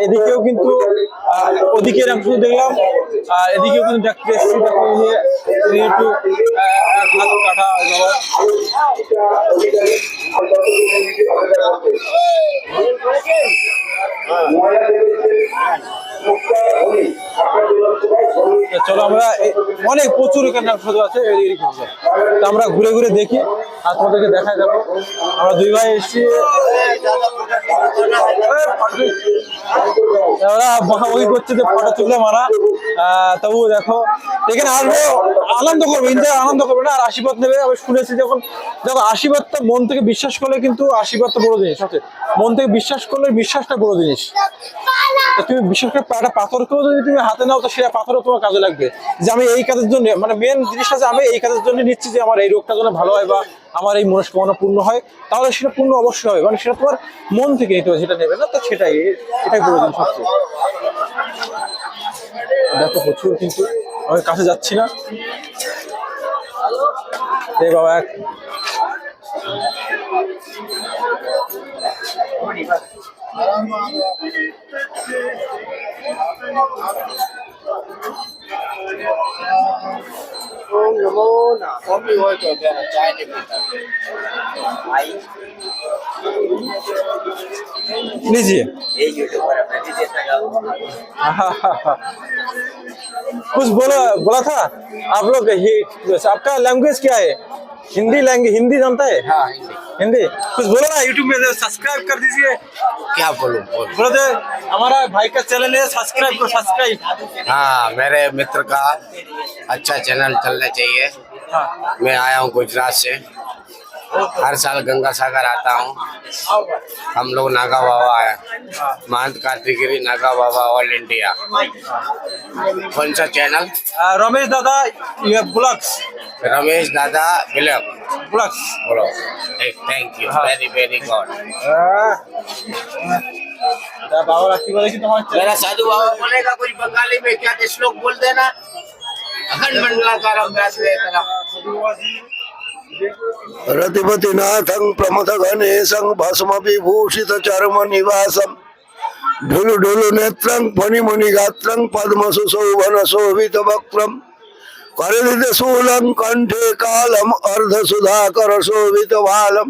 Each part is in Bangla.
এদিকেও কিন্তু ওদিকের অংশ দেখলাম, আর এদিকেও কিন্তু দেখতে এসেছি। দেখো একটু হাত কাটা চলো আমরা অনেক প্রচুর এখানে আছে, আমরা ঘুরে ঘুরে দেখি আর তোমাদেরকে দেখাই যাবো। আমরা দুই ভাই এসেছি, ওরা বকাবকি করছে যে ফটো তুলে মারা। তবু দেখো এখানে আসবো, আনন্দ করবো, আনন্দ করবো না, আর আশীর্বাদ নেবে। আমি শুনেছি যখন দেখো আশীর্বাদটা মন থেকে বিশ্বাস করলে কিন্তু আশীর্বাদটা বড় জিনিস। মন থেকে বিশ্বাস করলে বিশ্বাসটা বড় জিনিস। তুমি বিশ্বাস করে একটা পাথরকেও যদি তুমি হাতে নাও তো সেটা পাথরও তোমার কাজে লাগবে। যে আমি এই কাজের জন্য, মানে মেন জিনিসটা যে আমি এই কাজের জন্য নিচ্ছি যে আমার এই রোগটা যেন ভালো হয় বা আমার এই মনস্কামনা পূর্ণ হয়, তাহলে সেটা পূর্ণ অবশ্যই হবে। মানে সেটা তোমার মন থেকে নিতে হবে, সেটা নেবে না তো এটাই প্রয়োজন সবচেয়ে। দেখো প্রচুর, কিন্তু আমি কাছে যাচ্ছি না। এই বাবা এক लीजिए। कुछ बोला था आप लोग। आपका लैंग्वेज क्या है? हिंदी जानता है? हाँ हिंदी कुछ बोलो ना, यूट्यूब में सब्सक्राइब कर दीजिए। क्या बोलूं बोलो दे, हमारा भाई का चैनल है, सब्सक्राइब करो, सब्सक्राइब। हाँ मेरे मित्र का अच्छा चैनल चलना चाहिए। हाँ मैं आया हूँ गुजरात से, हर साल गंगा सागर आता हूँ। हम लोग नागा बाबा आए, महंत कार्तिगिरी नागा बाबा ऑल इंडिया। कौन सा चैनल? रमेश दादा ब्लॉग्स। रमेश दादा ब्लॉग्स। बोलो thank you very very good. बाबा की बोले कि तुम्हारा मेरा साधु बाबा बोलेगा कुछ बंगाली में, क्या श्लोक बोल देना। अखंड मंडलाकारं व्यासवेतरम् रतिपतिनाथं प्रमथ गणेशं भस्म विभूषित चर्म निवासं ढुलु ढुलु नेत्रं फणिमणि गात्रं पद्म सुशोभन शोभित वक्त्रं करलित शूलं कंठे कालम अर्ध सुधाकर शोभित बालम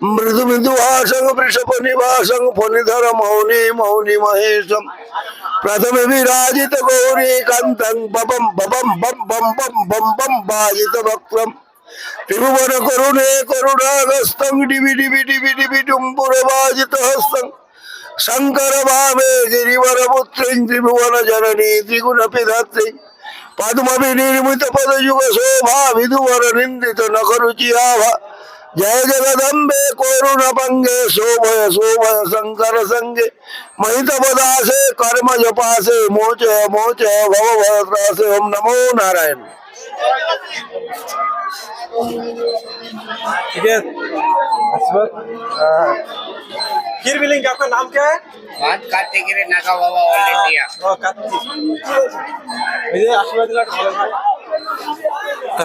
मृदु मृदुहासं वृषभ निवासं फणिधर मौनि मौनि महेशं प्रथम विराजित गौरी कांतं बबम बबम बम बम बम बम बम बाजित वक्त्रं त्रिभुवन करुणे करुणागस्तं डिबि डिबि डिबि डिबि डुम्बुर बाजित हस्तं शंकर भावे गिरिवर पुत्रीं त्रिभुवन जननी त्रिगुण पिधात्री पद्म विनिर्मित पद युग शोभा विधुवर निंदित नखरुचि आभा जय जगदम्बे करुण पंगे शोभय शोभय शंकर संगे महित पदासे कर्म जपासे मोच मोच भव भवत्रासे ओम नमो नारायण। ठीक है। फिर मिलेंगे। आपका नाम क्या है? महंत कार्तिगिरी नागा बाबा ऑल इंडिया।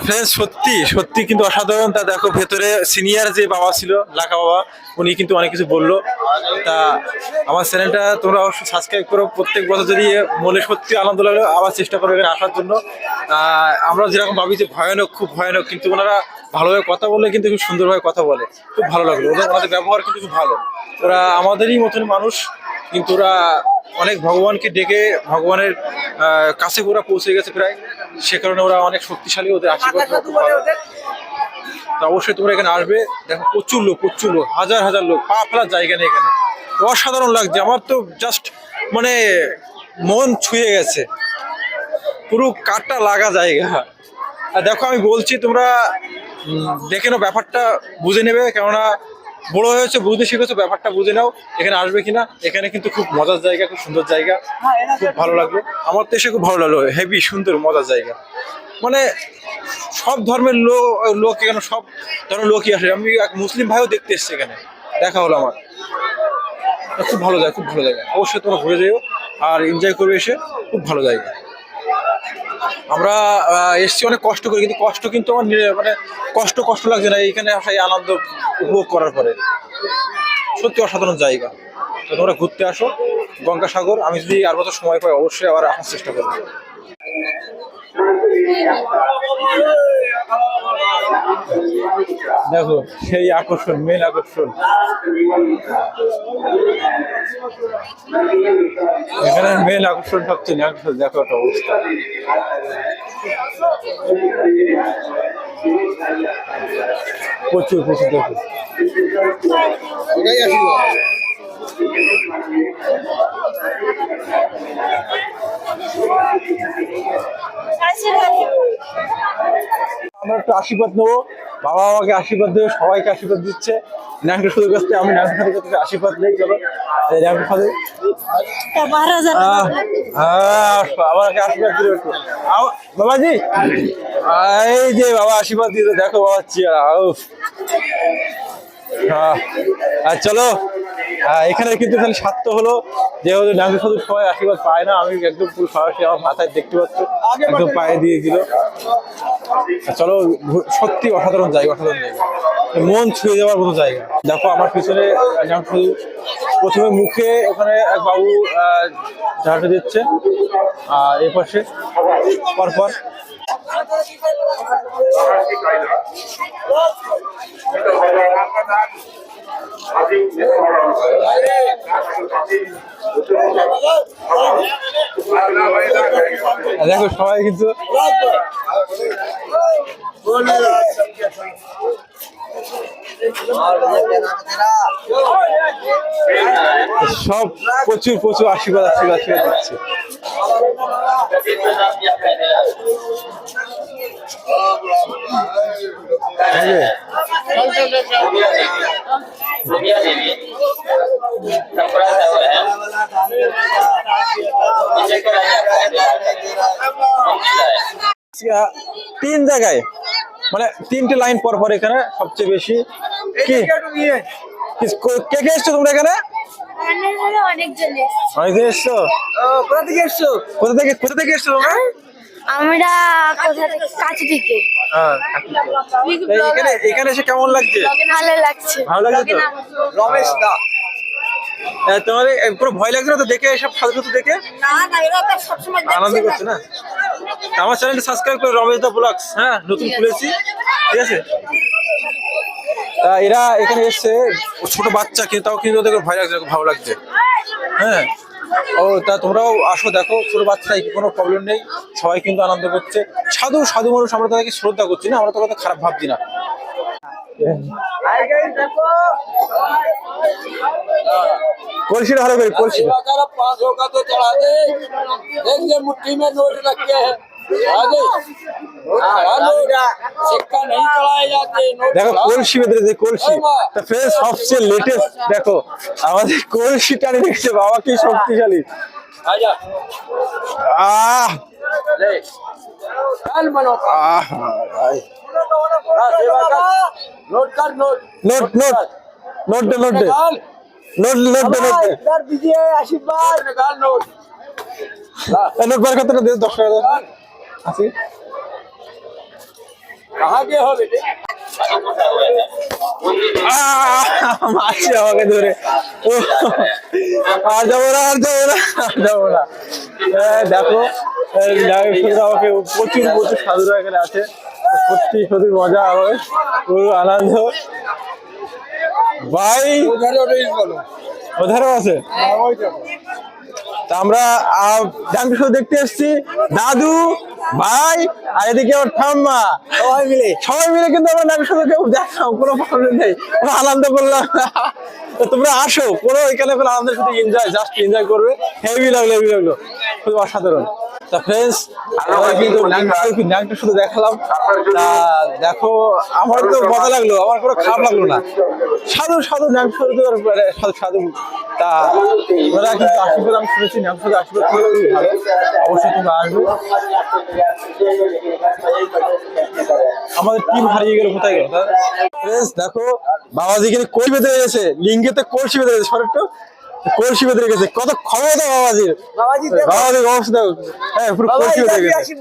ফ্রেন্ডস সত্যি সত্যি কিন্তু অসাধারণ। তা দেখো ভেতরে সিনিয়র যে বাবা ছিল লাকা বাবা, উনি কিন্তু অনেক কিছু বললো। তা আমার চ্যানেলটা তোমরা অবশ্যই সাবস্ক্রাইব করো। প্রত্যেক বছর যদি মনে সত্যি আনন্দ লাগলো আবার চেষ্টা করো এখানে আসার জন্য। আমরা যেরকম ভাবি যে ভয়ানক, খুব ভয়ানক, কিন্তু ওনারা ভালোভাবে কথা বলে, কিন্তু খুব সুন্দরভাবে কথা বলে। খুব ভালো লাগলো ওনাদের ব্যবহার কিন্তু খুব ভালো। ওরা আমাদেরই মতন মানুষ, কিন্তু ওরা অনেক ভগবানকে ডেকে ভগবানের কাছে ওরা পৌঁছে গেছে প্রায়, সে কারণে ওরা অনেক শক্তিশালী। ওদের আশীর্বাদ অবশ্যই তোমরা এখানে আসবে। দেখো প্রচুর লোক, হাজার হাজার লোক, পা ফেলার জায়গা নেই এখানে। অসাধারণ লাগছে আমার তো, জাস্ট মানে মন ছুঁয়ে গেছে, পুরো কাটা লাগা জায়গা। আর দেখো আমি বলছি তোমরা দেখে নাও, ব্যাপারটা বুঝে নেবে, কেননা বড় হয়েছে, বুঝতে শিখেছো, ব্যাপারটা বুঝে নাও। এখানে আসবে কিনা, এখানে কিন্তু খুব মজার জায়গা, খুব সুন্দর জায়গা, খুব ভালো লাগলো। আমার তো এসে খুব ভালো লাগলো, হেভি সুন্দর মজার জায়গা। মানে সব ধর্মের লোক এখানে, সব ধরনের লোকই আসে। আমি এক মুসলিম ভাইও দেখতে এসছি এখানে, দেখা হলো আমার। খুব ভালো জায়গা, খুব ভালো জায়গা। অবশ্যই তোমরা ঘুরে যেও আর এনজয় করবে এসে, খুব ভালো জায়গা। আমরা এসছি অনেক কষ্ট করি, কিন্তু কষ্ট কিন্তু আমার মানে কষ্ট লাগছে না এইখানে আসাই আনন্দ উপভোগ করার পরে। সত্যি অসাধারণ জায়গা। তো তোমরা ঘুরতে আসো গঙ্গাসাগর। আমি যদি আর বছর সময় পাই অবশ্যই আবার আসার চেষ্টা করবো। দেখো সেই আকর্ষণ, মেন আকর্ষণ এখানে, মেন আকর্ষণ সবচেয়ে আকর্ষণ। দেখো একটা অবস্থা, প্রচুর প্রচুর। দেখো আমরা একটু আশীর্বাদ নেবো, বাবা আমাকে আশীর্বাদ দেবে, সবাইকে আশীর্বাদ দিচ্ছে। ন্যাংটো শুধু কাছ থেকে আমি ন্যাংটো সাথে কাছে আশীর্বাদ নেই। চলো ন্যাংটো সাথে আমাকে আশীর্বাদ দিল একটু বাবাজি। এই যে বাবা আশীর্বাদ দিতে, দেখো বাবা চেয়ারা। আর চলো এখানে কিন্তু খালি স্বার্থ হলো যেহেতু ন্যাংটো সাধু সবাই আশীর্বাদ পায় না, আমি একদম পুরো সরাসরি আমার মাথায় দেখতে পাচ্ছ একদম পায়ে দিয়ে দিল। চলো সত্যি অসাধারণ জায়গা, অসাধারণ জায়গা, মন ছুঁয়ে যাওয়ার মতো জায়গা। দেখো আমার পিছনে প্রথমে মুখে ওখানে এক বাবু ঝাঁটা দিচ্ছে, আর এ পাশে পরপর দেখো সবাই কিন্তু সব প্রচুর প্রচুর আশীর্বাদ আশীর্বাদ আশীর্বাদ দিচ্ছে। তিন জায়গায় মানে তিনটে লাইন পর পর এখানে সবচেয়ে বেশি কি কে কে এসছো তোমরা এখানে? অনেকজন এসছো। কোথা থেকে এসছো তোমরা? আমরা কাছে থেকে। এখানে এসে কেমন লাগছে? ভালো লাগছে। ভালো লাগছে তো? রমেশ দা তোমার পুরো ভয় লাগছে না তো দেখে, এসব সাধু সাধু দেখে? আনন্দ করছে না? আমার চ্যানেলটা সাবস্ক্রাইব করে রমেশ দা ব্লগস, হ্যাঁ নতুন খুলেছি, ঠিক আছে? এরা এখানে এসছে ছোট বাচ্চা, কিন্তু তাও কিন্তু ওদের ভয় লাগছে, ভালো লাগছে। হ্যাঁ ও তা তোমরাও আসো, দেখো ছোট বাচ্চাই কোনো প্রবলেম নেই, সবাই কিন্তু আনন্দ করছে। সাধু সাধু মানুষ, আমরা তাদেরকে শ্রদ্ধা করছি না, আমরা তো কথা খারাপ ভাবছি না। কলসিটা ভালো করে, কলসিটা দেখো কলসি বেঁধে দিয়েছে, কলসি সবচেয়ে লেটেস্ট। দেখো আমাদের কলসি টানে দেখছে, বাবা কি শক্তিশালী। নোট বার করতে 10 টাকা আছে। মারছে আমাকে ধরে, আর যাবো না, আর যাবো না, আর যাবো না। দেখো আমাকে প্রচুর প্রচুর সাধুরা এখানে আছে, সত্যি সত্যি মজা হবে, পুরো আনন্দ। ভাই ওধারও আছে। তা আমরা ডাঙ্গি শো দেখতে এসছি, দাদু ভাই আর এদিকে আমার ঠাম্মা, সবাই মিলে কিন্তু আমরা ডাঙ্গি শো দেখলাম, কোনো প্রবলেম নেই, আনন্দ করলাম। তোমরা আসো, কোনো এখানে কোনো আনন্দের সাথে এনজয়, জাস্ট এনজয় করবে। হেভি লাগলো, হেভি লাগলো, খুব অসাধারণ। তা ফ্রেন্ডস কিন্তু ন্যাংটা শুধু দেখালাম। তা দেখো আমার তো মজা লাগলো, আমার কোনো খারাপ লাগলো না। সাধু সাধু ন্যাংটা সাধু সাধু। তা ওরা কিন্তু আশীর্বাদ আমি শুনেছি, ন্যাংটা শুধু আশীর্বাদ খুবই ভালো, অবশ্যই তোমরা আসবে। আমাদের টিম হারিয়ে গেল, কোথায় গেল? ফ্রেন্ডস দেখো বাবাজি কিন্তু কলসি বেঁধে গেছে, লিঙ্গেতে কলসি বেঁধে গেছে, সরে একটু কলসি বেঁধে রেখেছে। কত ক্ষমতা বাবাজির, বাবাজির অবস্থা। হ্যাঁ পুরো কলসি বেঁধে গেছে।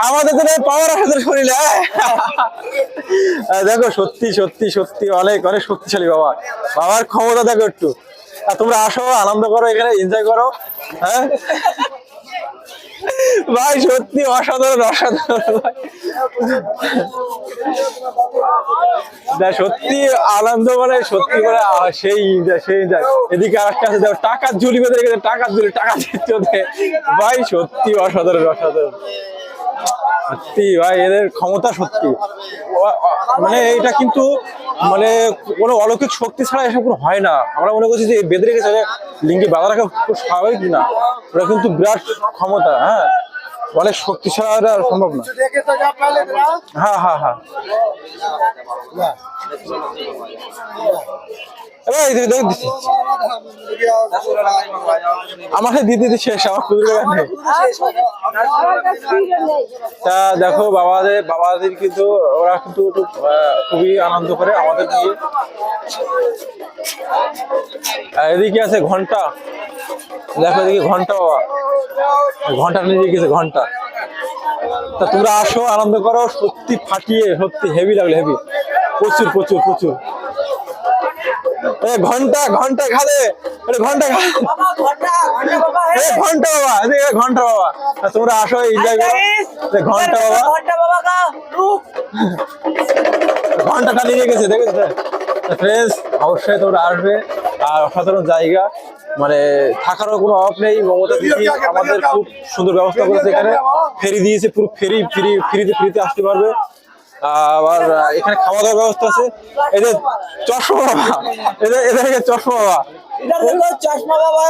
আমাদের জন্য পাওয়ার আছে শরীরে। দেখো সত্যি সত্যি সত্যি অনেক অনেক শক্তিশালী বাবা, বাবার ক্ষমতা দেখো একটু। আর তোমরা আসো, আনন্দ করো, এখানে এনজয় করো। হ্যাঁ ভাই সত্যি অসাধারণ অসাধারণ ভাই। সত্যি আনন্দ মানে সত্যি করে সেই enjoy। এদিকে আরেকটা আছে দেখো, টাকার ঝুলি বেঁধে রেখেছে, টাকার ঝুলি, টাকা দিচ্ছে ওদের। ভাই সত্যি অসাধারণ অসাধারণ সত্যি ভাই, এদের ক্ষমতা সত্যি। মানে এটা কিন্তু মানে কোনো অলৌকিক শক্তি ছাড়া এসব কোনো হয় না। আমরা মনে করছি যে বেঁধে রেখেছে লিঙ্গে বাধা রাখা খুব স্বাভাবিক না, ওটা কিন্তু বিরাট ক্ষমতা। হ্যাঁ অনেক শক্তি ছাড়া এটা সম্ভব না। হ্যাঁ হ্যাঁ হ্যাঁ আমাকে দিতে শেষ, আমার খুবই নেই। তা দেখো বাবাদের কিন্তু ওরা কিন্তু খুবই আনন্দ করে আমাদের নিয়ে। এদিকে আছে ঘন্টা, দেখো এদিকে ঘন্টা, বাবা ঘন্টা নিয়ে গেছে ঘন্টা। তা তোমরা আসো, আনন্দ করো, সত্যি ফাটিয়ে, সত্যি হেভি লাগলো, হেভি প্রচুর প্রচুর প্রচুর। ঘন্টা ঘন্টা খালে, ঘন্টা ঘন্টা বাবা, এদিকে ঘন্টা বাবা, তোমরা আসো এনজয় করো। ঘন্টা বাবা ঘন্টাটা নিয়ে গেছে, দেখেছো ফ্রেন্ডস? অবশ্যই তোমরা আসবে। আর অসাধারণ জায়গা, মানে থাকারও কোনো অভাব নেই। মমতা দিদি আমাদের খুব সুন্দর ব্যবস্থা করেছে, এখানে ফেরি দিয়েছে, পুরো ফ্রিতে আসতে পারবে। আবার এখানে খাওয়া দাওয়ার ব্যবস্থা আছে। এই যে চশমা বাবা, এদের চশমা বাবা, চশমা বাবা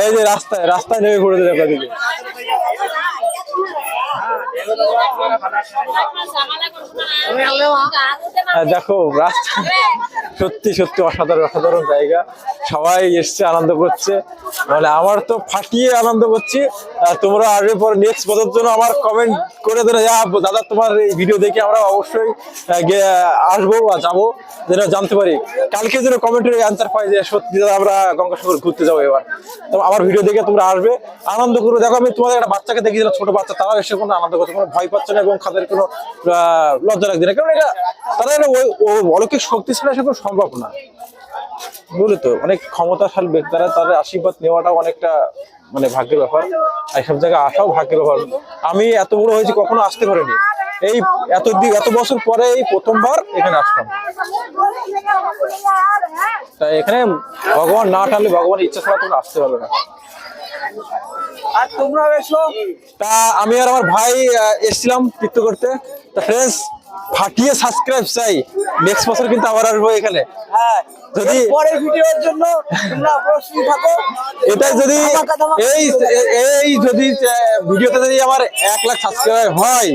এই যে রাস্তায় নেমে পড়েছে আপনাদেরকে। দেখো রাস্তা সত্যি সত্যি অসাধারণ জায়গা। সবাই এসছে, আনন্দ করছে, মানে আমার তো ফাটিয়ে আনন্দ করছি। তোমরা আসবে পরে নেক্সট বছরের জন্য আমার কমেন্ট করে দেবে, দাদা তোমার এই ভিডিও দেখে আমরা অবশ্যই আসবো বা যাবো, যেন জানতে পারি। কালকে যেন কমেন্টের অ্যান্সার পাই যে সত্যি দাদা আমরা গঙ্গাসাগর ঘুরতে যাবো এবার। তো আমার ভিডিও দেখে তোমরা আসবে, আনন্দ করবে। দেখো আমি তোমাদের একটা বাচ্চাকে দেখিয়েছিলাম, ছোট বাচ্চা, তারা এসে কোনো আনন্দ করছে, কোনো ভয় পাচ্ছে না এবং তাদের কোনো লজ্জা লাগছে না, কারণ এটা তারা অলৌকিক শক্তি ছাড়া সে কোনো সম্ভব না, বুঝলে তো? অনেক ক্ষমতাশালী ব্যক্তিরা, তাদের আশীর্বাদ নেওয়াটাও অনেকটা মানে ভাগ্যের ব্যাপার। এইসব জায়গায় আসাও ভাগ্যের ব্যাপার। আমি এত বড় হয়েছি, কখনো আসতে পারিনি, এই এত বছর পরে এই প্রথমবার এখানে আসলাম। তাই এখানে ভগবান না টানলে, ভগবানের ইচ্ছা ছাড়া তোমরা আসতে পারবে না। আর তোমরা এসো। তা আমি আর আমার ভাই এসেছিলাম তীর্থ করতে। তা ফ্রেন্ডস ফাটিয়ে সাবস্ক্রাইব চাই, নেক্সট বছর কিন্তু আবার আসবো এখানে। যদি পরের ভিডিওর জন্য তোমরা অবশ্যই থাকো। এটা যদি এই যদি ভিডিওতে যদি আমার 1 লাখ সাবস্ক্রাইব হয়,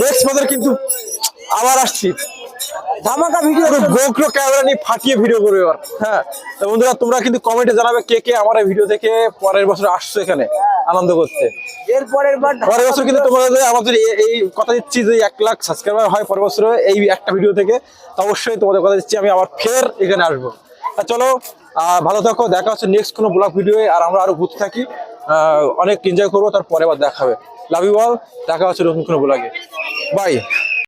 নেক্সট বছর কিন্তু আবার আসছি, ধামাকা ভিডিও, গোপ্রো ক্যামেরা নিয়ে ফাটিয়ে ভিডিও করবে এবার। হ্যাঁ তো বন্ধুরা, তোমরা কিন্তু কমেন্টে জানাবে কে কে আমার এই ভিডিও দেখে পরের বছর আসছো এখানে আনন্দ করতে। পরের বছর কিন্তু তোমাদের আমাদের এই কথা দিচ্ছি, যদি 1 লাখ সাবস্ক্রাইবার হয় পরের বছর এই একটা ভিডিও থেকে, তো অবশ্যই তোমাদের কথা দিচ্ছি আমি আবার ফের এখানে আসবো। চলো ভালো থাকো, দেখা হচ্ছে নেক্সট কোনো ব্লগ ভিডিওয়ে। আর আমরা আরো ঘুরতে থাকি, অনেক এনজয় করবো, তারপরে আবার দেখা হবে। লাভ ইউ অল, দেখা হচ্ছে নতুন কোনো ব্লগে। বাই।